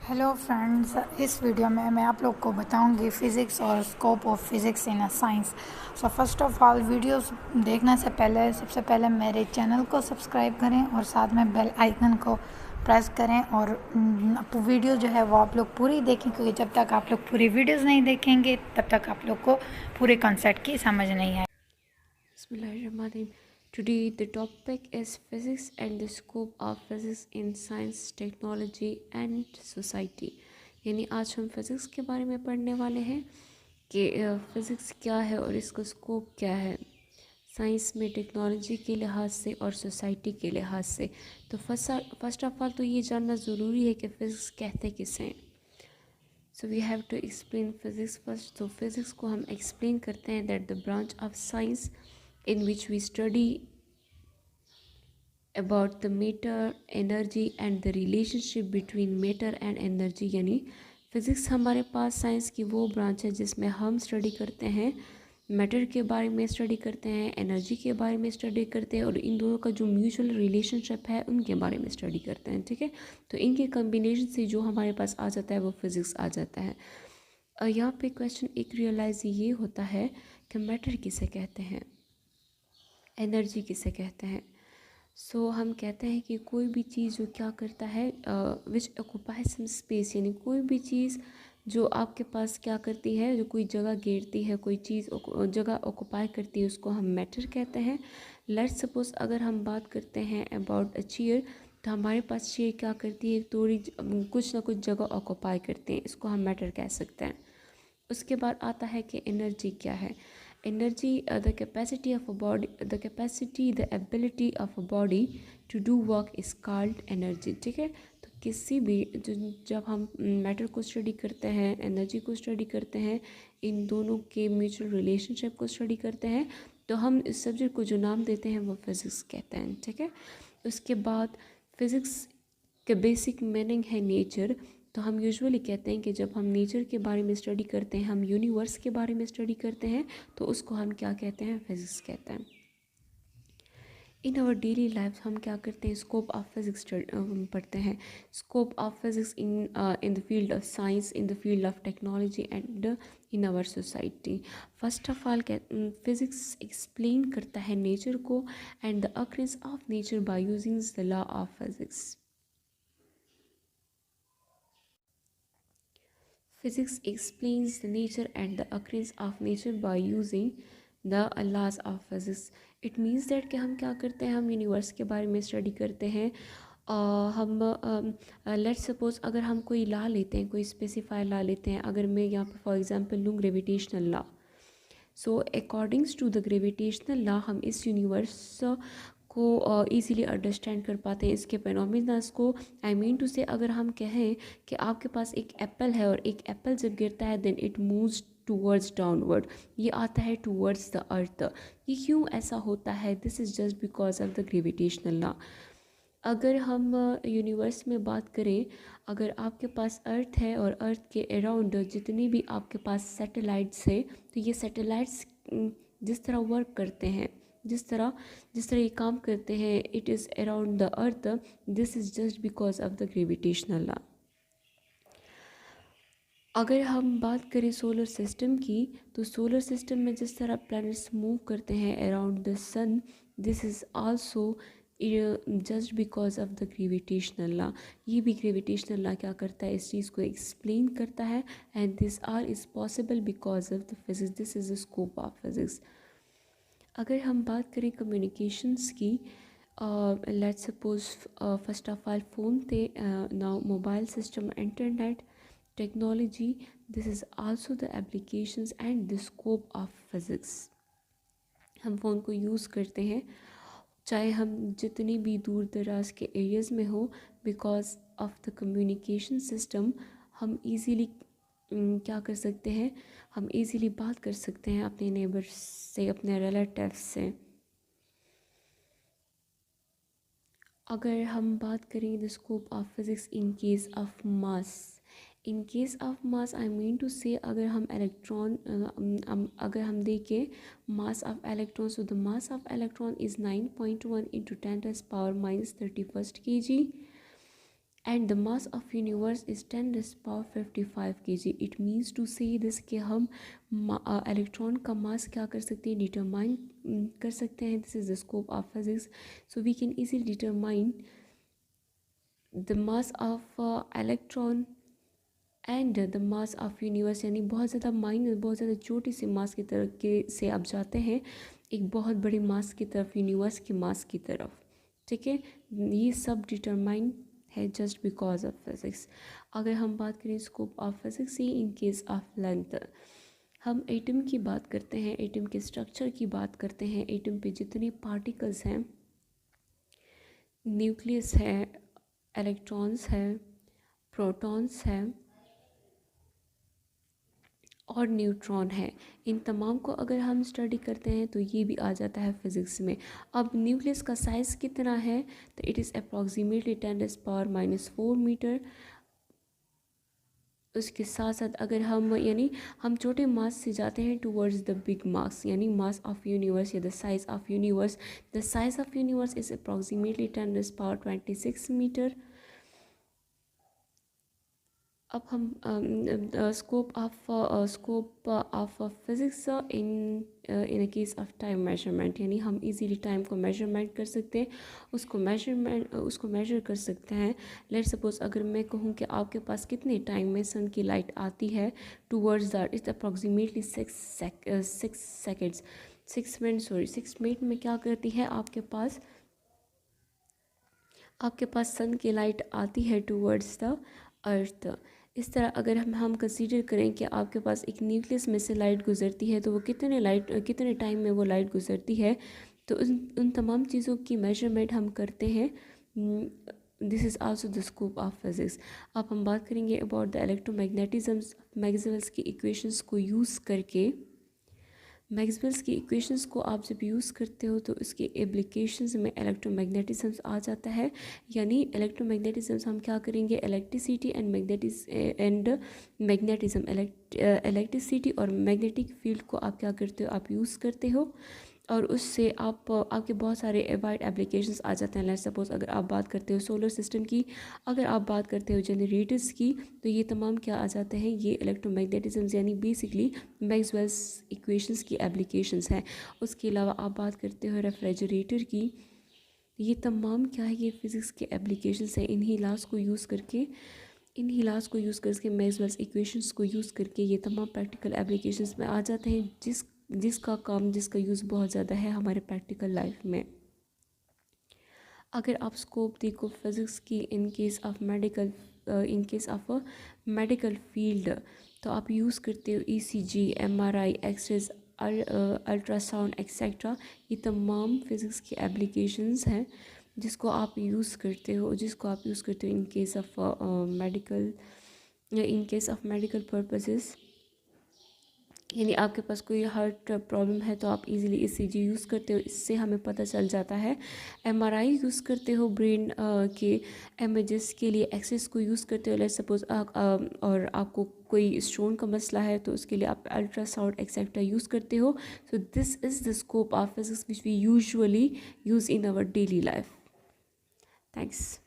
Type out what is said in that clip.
Hello friends, इस video में मैं आप लोग को बताऊंगी फ़िज़िक्स और scope of physics in science. So first of all, videos देखने से पहले सबसे पहले मेरे चैनल को सब्सक्राइब करें और साथ में बेल आइकन को प्रेस करें और वीडियो जो है वो आप लोग पूरी देखें, क्योंकि जब तक आप लोग पूरी वीडियोस नहीं देखेंगे तब तक आप लोग को पूरे कॉन्सेप्ट की समझ नहीं आए। Bismillahirrahmanirrahim. Today the topic is physics and the scope of physics in science, technology and society. यानी आज हम फिज़िक्स के बारे में पढ़ने वाले हैं कि फ़िज़िक्स क्या है और इसका स्कोप क्या है साइंस में, टेक्नोलॉजी के लिहाज से और सोसाइटी के लिहाज से। तो फर्स्ट ऑफ ऑल तो ये जानना ज़रूरी है कि फ़िज़िक्स कहते किसे हैं। So we have to explain physics first. तो फिज़िक्स को हम एक्सप्लेन करते हैं that the branch of science in which we study about the matter, energy and the relationship between matter and energy। यानी फिज़िक्स हमारे पास साइंस की वो branch है जिसमें हम स्टडी करते हैं, मैटर के बारे में स्टडी करते हैं, एनर्जी के बारे में स्टडी करते हैं और इन दोनों का जो म्यूचुअल रिलेशनशिप है उनके बारे में स्टडी करते हैं। ठीक है, तो इनके कम्बिनेशन से जो हमारे पास आ जाता है वो फिज़िक्स आ जाता है। यहाँ पे क्वेश्चन एक रियलाइज़ ये होता है कि मैटर किसे कहते हैं, एनर्जी किसे कहते हैं। सो हम कहते हैं कि कोई भी चीज़ जो क्या करता है, विच ऑक्यूपाइज सम स्पेस, यानी कोई भी चीज़ जो आपके पास क्या करती है, जो कोई जगह घेरती है, कोई चीज़ जगह ऑक्यूपाई करती है, उसको हम मैटर कहते हैं। लेट्स सपोज अगर हम बात करते हैं अबाउट अ चेयर, तो हमारे पास चेयर क्या करती है, थोड़ी कुछ ना कुछ जगह ऑक्यूपाई करते हैं, इसको हम मैटर कह सकते हैं। उसके बाद आता है कि एनर्जी क्या है। Energy the capacity of a body, the capacity the ability of a body to do work is called energy. ठीक है, तो किसी भी जब हम मैटर को स्टडी करते हैं, एनर्जी को स्टडी करते हैं, इन दोनों के म्यूचुअल रिलेशनशिप को स्टडी करते हैं, तो हम इस सब्जेक्ट को जो नाम देते हैं वो फिज़िक्स कहते हैं। ठीक है, उसके बाद फिज़िक्स के बेसिक मीनिंग है नेचर। तो हम यूजुअली कहते हैं कि जब हम नेचर के बारे में स्टडी करते हैं, हम यूनिवर्स के बारे में स्टडी करते हैं, तो उसको हम क्या कहते हैं, फिज़िक्स कहते हैं। इन आवर डेली लाइफ हम क्या करते हैं, स्कोप ऑफ फिज़िक्स पढ़ते हैं। Scope of physics in the field of science, in the field of technology and in our society. First of all physics explain करता है नेचर को and the occurrence of nature by using the law of physics. Physics explains the nature and the occurrence of nature by using the laws of physics. It means that कि हम क्या करते हैं, हम universe के बारे में स्टडी करते हैं। हम लेट्स सपोज अगर हम कोई लॉ लेते हैं, कोई स्पेसिफाई लॉ लेते हैं, अगर मैं यहाँ पे फॉर एग्जांपल लूँ gravitational law. So accordings to the gravitational law हम इस यूनिवर्स को ईज़िली अंडरस्टैंड कर पाते हैं, इसके फेनोमेनन्स को। आई मीन टू से अगर हम कहें कि आपके पास एक एप्पल है और एक एप्पल जब गिरता है then it moves towards downward, ये आता है टूवर्ड्स द अर्थ। ये क्यों ऐसा होता है, this is just because of the gravitational law. अगर हम यूनिवर्स में बात करें, अगर आपके पास अर्थ है और अर्थ के अराउंड जितनी भी आपके पास सैटेलाइट्स है, तो ये सैटेलाइट्स जिस तरह वर्क करते हैं, जिस तरह ये काम करते हैं, it is around the earth, this is just because of the gravitational law. अगर हम बात करें सोलर सिस्टम की, तो सोलर सिस्टम में जिस तरह प्लैनेट्स मूव करते हैं around the sun, this is also just because of the gravitational law. ये भी ग्रेविटेशनल लॉ क्या करता है, इस चीज़ को एक्सप्लेन करता है। And this are is possible because of the physics, this is the scope of physics. अगर हम बात करें कम्युनिकेशंस की, let's suppose first of all phone थे, now mobile system, internet technology, this is also the applications and the scope of physics. हम phone को use करते हैं चाहे हम जितनी भी दूर दराज के एरियाज़ में हो, because of the communication system हम इजीली क्या कर सकते हैं, हम इजीली बात कर सकते हैं अपने नेबर्स से, अपने रिलेटिव्स से। अगर हम बात करें the scope of physics in case of mass, in case of mass I mean to say अगर हम अगर हम देखें mass of electron, so the mass of electron is 9.1 × 10⁻³ kg। And the mass of universe is 10⁵ kg। It means to say this कि हम electron का मास क्या कर सकते हैं, डिटरमाइन कर सकते हैं। This is the scope of physics. So we can easily determine the mass of electron and the mass of universe, यानी बहुत ज़्यादा छोटी सी मास की तरफ के से आप जाते हैं एक बहुत बड़ी मास की तरफ, यूनिवर्स की मास की तरफ। ठीक है, ये सब डिटरमाइन है जस्ट बिकॉज ऑफ फिज़िक्स। अगर हम बात करें scope of physics he in case of length, हम एटम की बात करते हैं, एटम के स्ट्रक्चर की बात करते हैं। एटम पे जितने पार्टिकल्स हैं, न्यूक्लियस है, इलेक्ट्रॉन्स है, प्रोटॉन्स है और न्यूट्रॉन है, इन तमाम को अगर हम स्टडी करते हैं तो ये भी आ जाता है फिज़िक्स में। अब न्यूक्लियस का साइज़ कितना है, तो इट इज़ अप्रॉक्सीमेटली 10⁻⁴ मीटर। उसके साथ साथ अगर हम छोटे मास से जाते हैं टूवर्ड्स द बिग मास, यानी मास ऑफ यूनिवर्स या the size of universe, the size of universe is approximately 10⁻26 metre. अब हम scope of physics in a case of time measurement, यानी हम इजीली टाइम को मेजरमेंट कर सकते हैं, उसको मेजर कर सकते हैं। लेट्स सपोज अगर मैं कहूँ कि आपके पास कितने टाइम में सन की लाइट आती है towards the, it's approximately 6 minute में क्या करती है आपके पास सन की लाइट आती है टूवर्ड्स द अर्थ। इस तरह अगर हम कंसीडर करें कि आपके पास एक न्यूक्लियस में से लाइट गुजरती है, तो वो कितने टाइम में वो लाइट गुजरती है, तो उन तमाम चीज़ों की मेजरमेंट हम करते हैं। This is also the scope of physics. अब हम बात करेंगे अबाउट द इलेक्ट्रोमैग्नेटिज्म्स, मैक्सवेल्स की इक्वेशंस को यूज़ करके। मैक्सवेल्स की इक्वेशंस को आप जब यूज़ करते हो तो उसके एप्लीकेशंस में इलेक्ट्रोमैग्नेटिज्म्स आ जाता है। यानी इलेक्ट्रोमैग्नेटिज्म्स हम क्या करेंगे, इलेक्ट्रिसिटी एंड मैग्नेटिज्म, इलेक्ट्रिसिटी और मैग्नेटिक फील्ड को आप क्या करते हो, आप यूज़ करते हो, और उससे आपके बहुत सारे वाइड एप्लीकेशंस आ जाते हैं। लेट्स सपोज अगर आप बात करते हो सोलर सिस्टम की, अगर आप बात करते हो जनरेटर्स की, तो ये तमाम क्या आ जाते हैं, ये इलेक्ट्रोमैग्नेटिज्म्स यानी बेसिकली मैक्सवेल्स इक्वेशंस की एप्लीकेशंस हैं। उसके अलावा आप बात करते हो रेफ्रिजरेटर की, ये तमाम क्या है, ये फ़िज़िक्स के एप्लीकेशंस हैं। इन्हीं लॉज को यूज़ करके मैक्सवेल्स इक्वेशंस को यूज़ करके ये तमाम प्रैक्टिकल एप्लीकेशंस में आ जाते हैं, जिसका यूज़ बहुत ज़्यादा है हमारे प्रैक्टिकल लाइफ में। अगर आप स्कोप देखो फिज़िक्स की in case of medical field, तो आप यूज़ करते हो ECG, MRI, X-rays, ultrasound et cetera. ये तमाम फिज़िक्स की एप्लीकेशंस हैं जिसको आप यूज़ करते हो इन केस ऑफ मेडिकल पर्पसेस। यानी आपके पास कोई हार्ट प्रॉब्लम है तो आप इजीली ECG यूज़ करते हो, इससे हमें पता चल जाता है। MRI यूज़ करते हो ब्रेन के इमेजेस के लिए, एक्सेस को यूज़ करते हो। लेट्स सपोज और आपको कोई स्टोन का मसला है तो उसके लिए आप अल्ट्रासाउंड एक्सेट्रा यूज़ करते हो। So this is the scope of physics which we usually use in our daily life. Thanks.